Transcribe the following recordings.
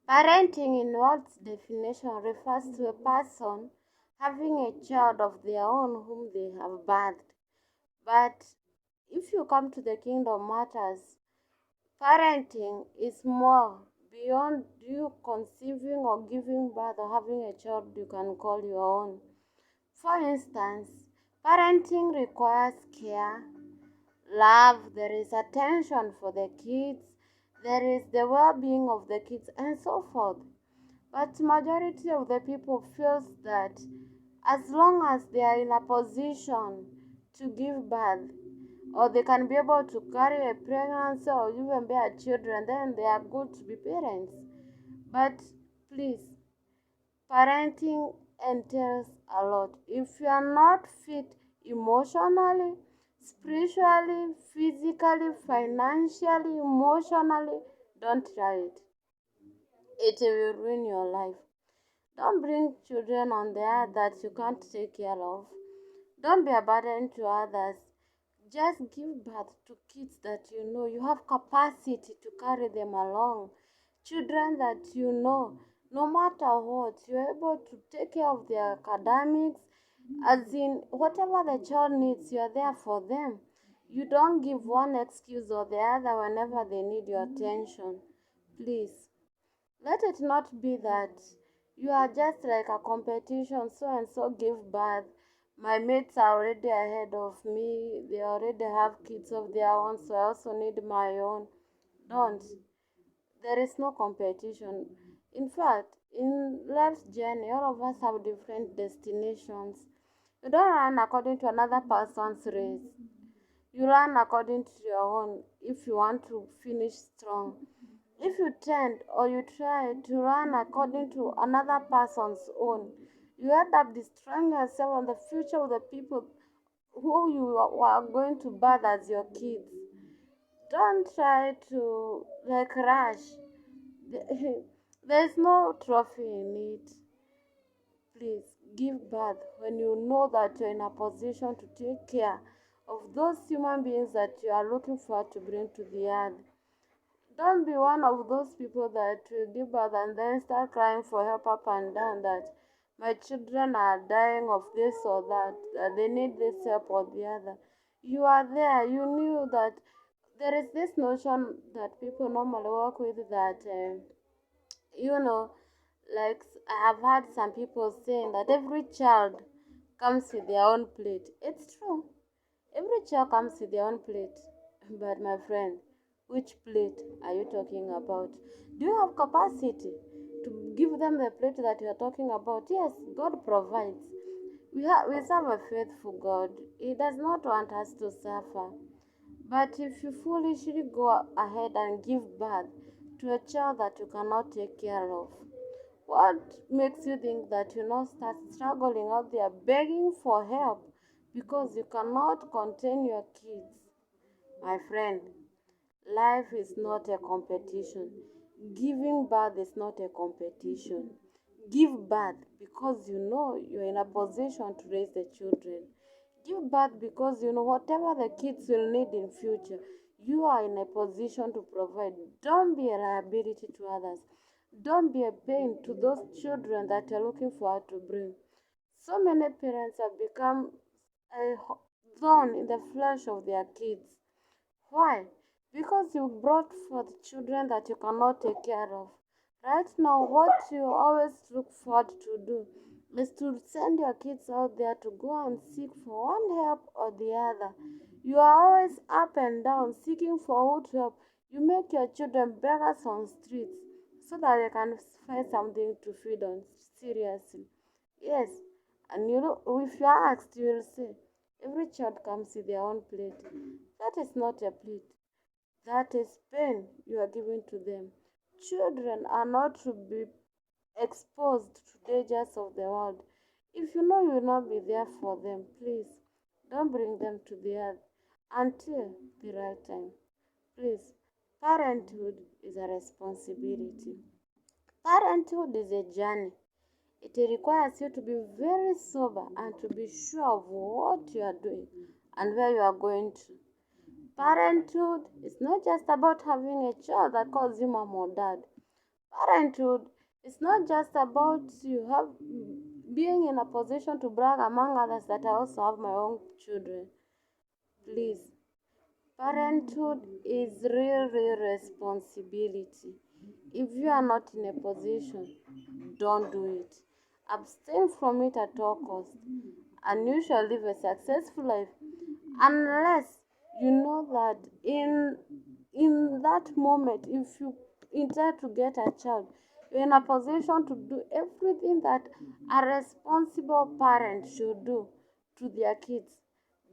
Parenting in Walt's definition refers to a person having a child of their own whom they have birthed. But if you come to the kingdom matters, parenting is more beyond you conceiving or giving birth or having a child you can call your own. For instance, parenting requires care, love, there is attention for the kids, there is the well-being of the kids and so forth. But majority of the people feels that as long as they are in a position to give birth or they can be able to carry a pregnancy or even bear children, then they are good to be parents. But please, parenting entails a lot. If you are not fit emotionally, spiritually, physically, financially, emotionally, don't try it. It will ruin your life. Don't bring children on the earth that you can't take care of. Don't be a burden to others. Just give birth to kids that you know you have capacity to carry them along. Children that you know, no matter what, you're able to take care of their academics. As in, whatever the child needs, you're there for them. You don't give one excuse or the other whenever they need your attention. Please. Let it not be that you are just like a competition, so and so give birth. My mates are already ahead of me, they already have kids of their own, so I also need my own. Don't. There is no competition. In fact, in life's journey, all of us have different destinations. You don't run according to another person's race. You run according to your own if you want to finish strong. If you tend or you try to run according to another person's own, you end up destroying yourself and the future of the people who you are going to birth as your kids. Don't try to like rush. There's no trophy in it. Please give birth when you know that you're in a position to take care of those human beings that you are looking forward to bring to the earth. Don't be one of those people that will give birth and then start crying for help up and down that my children are dying of this or that, that they need this help or the other. You are there, you knew that there is this notion that people normally work with that, you know, like I have heard some people saying that every child comes with their own plate. It's true. Every child comes with their own plate. But my friend, which plate are you talking about? Do you have capacity to give them the plate that you are talking about? Yes, God provides. We serve a faithful God. He does not want us to suffer. But if you foolishly go ahead and give birth to a child that you cannot take care of, what makes you think that you not start struggling out there begging for help because you cannot contain your kids? My friend, life is not a competition. Giving birth is not a competition. Give birth because you know you're in a position to raise the children. Give birth because you know whatever the kids will need in future, you are in a position to provide. Don't be a liability to others. Don't be a pain to those children that are looking forward to bring. So many parents have become a thorn in the flesh of their kids. Why? Because you brought forth children that you cannot take care of. Right now, what you always look forward to do is to send your kids out there to go and seek for one help or the other. You are always up and down seeking for who to help. You make your children beggars on streets so that they can find something to feed on. Seriously. Yes, and you know, if you are asked, you will say, every child comes with their own plate. That is not a plate. That is pain you are giving to them. Children are not to be exposed to dangers of the world. If you know you will not be there for them, please don't bring them to the earth until the right time. Please, parenthood is a responsibility. Parenthood is a journey. It requires you to be very sober and to be sure of what you are doing and where you are going to. Parenthood is not just about having a child that calls you mom or dad. Parenthood is not just about you have being in a position to brag among others that I also have my own children. Please, parenthood is real responsibility. If you are not in a position, don't do it. Abstain from it at all costs, and you shall live a successful life. Unless you know that in that moment, if you intend to get a child, you're in a position to do everything that a responsible parent should do to their kids.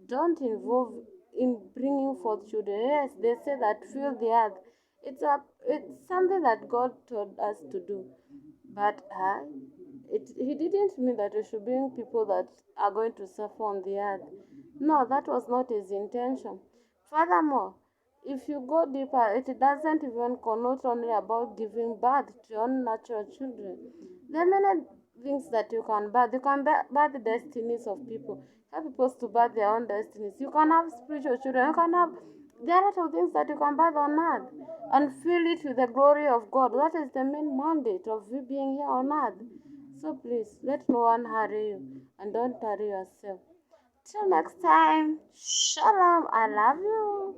Don't involve in bringing forth children. Yes, they say that fill the earth. It's something that God told us to do, but he didn't mean that we should bring people that are going to suffer on the earth. No, that was not his intention. Furthermore, if you go deeper, it doesn't even connote only about giving birth to your own natural children. There are many things that you can birth. You can birth the destinies of people. Help people to birth their own destinies. You can have spiritual children. You can have there are a lot of things that you can birth on earth and fill it with the glory of God. That is the main mandate of you being here on earth. So please, let no one hurry you and don't hurry yourself. Till next time, shalom. I love you.